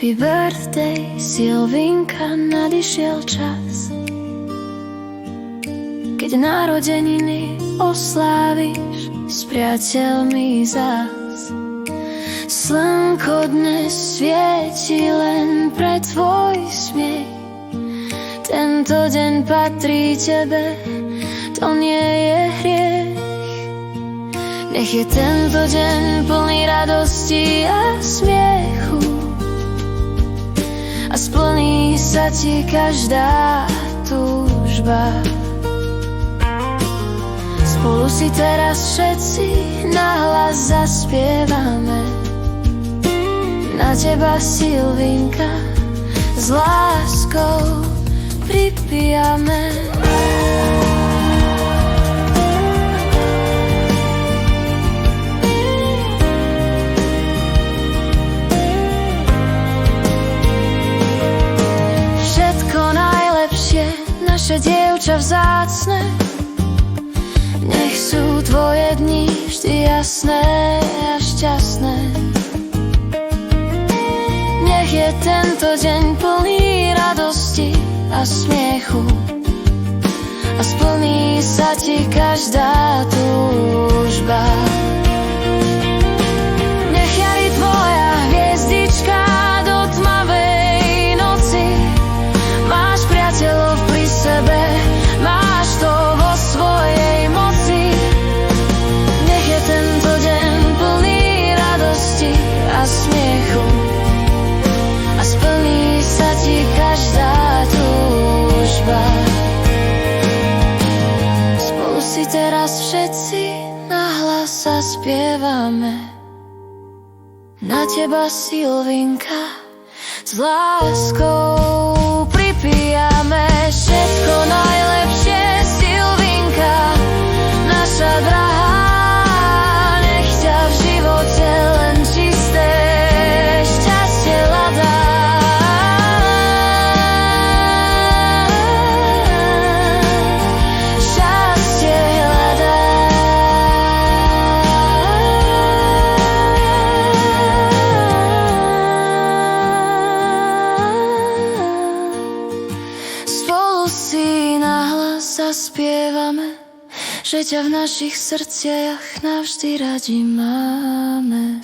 Happy birthday, Silvinka, nadišiel čas, keď narodeniny osláviš s priateľmi zas. Slnko dnes svieti len pre tvoj smiech. Tento deň patrí tebe, to nie je hriech. Nech je tento deň plný radosti a smiechu a splní sa ti každá túžba. Spolu si teraz všetci nahlas zaspievame. Na teba, Silvinka, s láskou pripijame. Všetko najlepšie, naše dievča vzácne. Nech sú tvoje dni vždy jasné a šťastné. Nech je tento deň plný radosti a smiechu a splní sa ti každá túžba. Nech jarí tvoja hviezdička do tmavej noci. Máš priateľov pri sebe, máš to vo svojej moci. Nech je tento deň plný radosti a smiechu a splní sa ti každá túžba. Spolu si teraz všetci nahlas zaspievame. Na teba, Silvinka, s láskou pripijame. Všetko najlepšie, Silvinka, naša drahá. Nech ťa v živote len čisté šťastie hľadá. Šťastie hľadá. Spolu si nahlas zaspievame, že ťa v našich srdciach navždy radi máme.